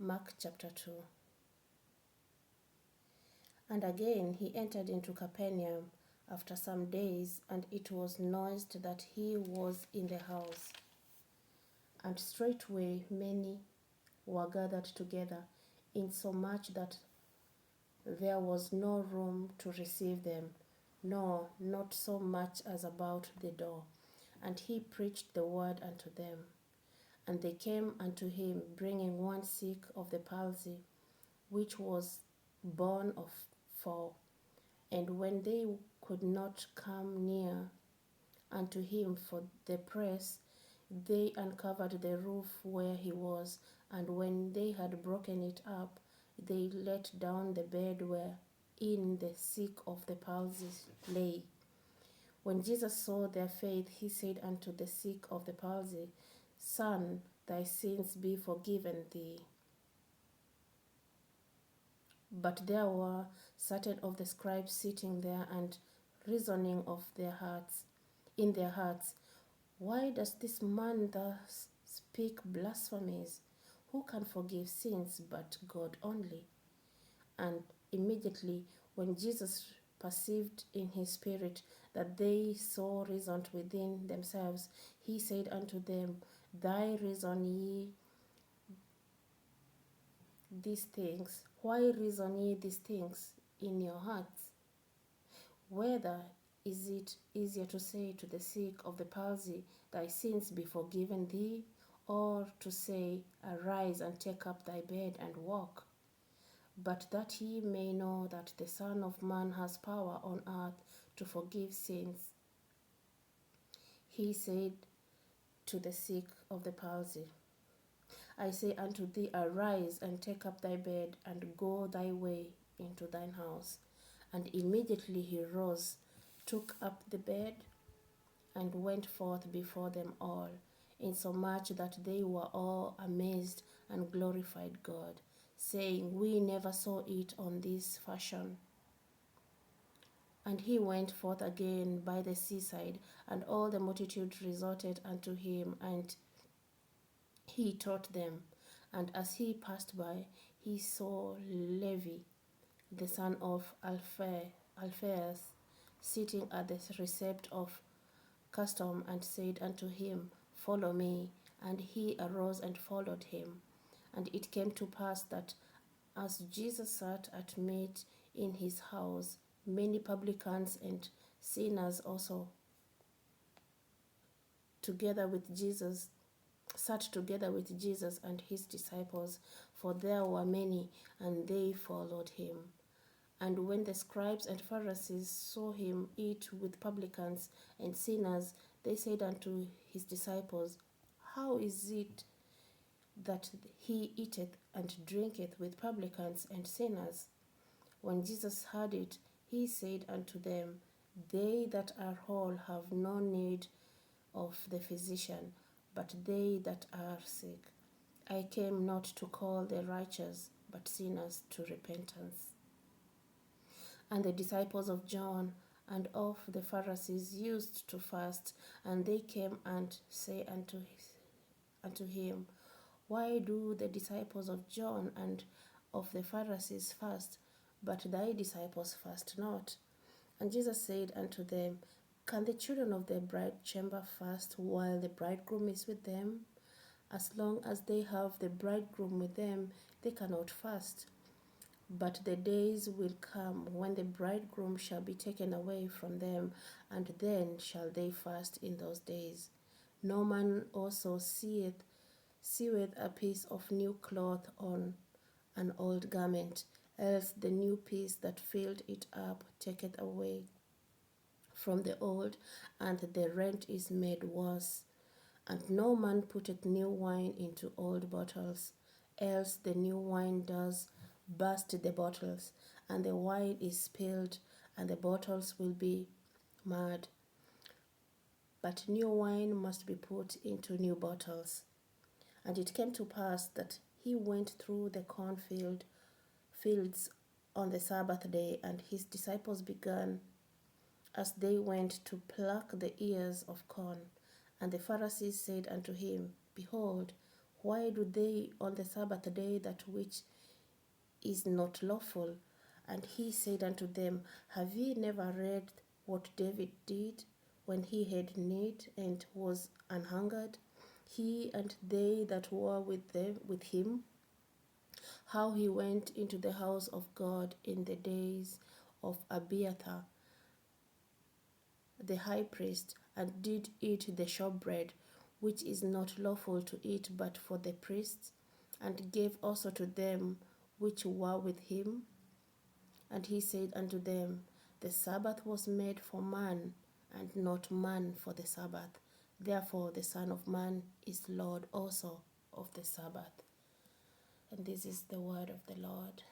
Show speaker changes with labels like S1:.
S1: Mark chapter 2. And again he entered into Capernaum after some days, and it was noised that he was in the house. And straightway many were gathered together, insomuch that there was no room to receive them, no, not so much as about the door. And he preached the word unto them. And they came unto him, bringing one sick of the palsy, which was borne of 4. And when they could not come near unto him for the press, they uncovered the roof where he was, and when they had broken it up, they let down the bed wherein the sick of the palsy lay. When Jesus saw their faith, he said unto the sick of the palsy, Son, thy sins be forgiven thee. But there were certain of the scribes sitting there, and reasoning in their hearts, Why does this man thus speak blasphemies? Who can forgive sins but God only? And immediately when Jesus perceived in his spirit that they so reasoned within themselves, he said unto them, Why reason ye these things in your hearts? Whether is it easier to say to the sick of the palsy, Thy sins be forgiven thee, or to say, Arise and take up thy bed and walk? But that ye may know that the Son of Man has power on earth to forgive sins, he said to the sick of the palsy, I say unto thee, Arise and take up thy bed and go thy way into thine house. And immediately he rose, took up the bed, and went forth before them all, insomuch that they were all amazed and glorified God, saying, We never saw it on this fashion. And he went forth again by the seaside, and all the multitude resorted unto him, and he taught them. And as he passed by, he saw Levi, the son of Alphaeus, sitting at the receipt of custom, and said unto him, Follow me. And he arose and followed him. And it came to pass that as Jesus sat at meat in his house, many publicans and sinners also sat together with Jesus and his disciples, for there were many, and they followed him. And when the scribes and Pharisees saw him eat with publicans and sinners, they said unto his disciples, How is it that he eateth and drinketh with publicans and sinners? When Jesus heard it, he said unto them, They that are whole have no need of the physician, but they that are sick. I came not to call the righteous, but sinners to repentance. And the disciples of John and of the Pharisees used to fast, and they came and say unto him, Why do the disciples of John and of the Pharisees fast, but thy disciples fast not? And Jesus said unto them, Can the children of the bride chamber fast while the bridegroom is with them? As long as they have the bridegroom with them, they cannot fast. But the days will come when the bridegroom shall be taken away from them, and then shall they fast in those days. No man also seweth a piece of new cloth on an old garment, else the new piece that filled it up taketh away from the old, and the rent is made worse. And no man putteth new wine into old bottles, else the new wine does burst the bottles, and the wine is spilled, and the bottles will be marred. But new wine must be put into new bottles. And it came to pass that he went through the fields on the Sabbath day, and his disciples began, as they went, to pluck the ears of corn. And the Pharisees said unto him, Behold, Why do they on the Sabbath day that which is not lawful? And he said unto them, Have ye never read what David did when he had need and was an hungered, he and they that were with him, how he went into the house of God in the days of Abiathar the high priest, and did eat the showbread, which is not lawful to eat but for the priests, and gave also to them which were with him? And he said unto them, The Sabbath was made for man, and not man for the Sabbath. Therefore the Son of Man is Lord also of the Sabbath. And this is the word of the Lord.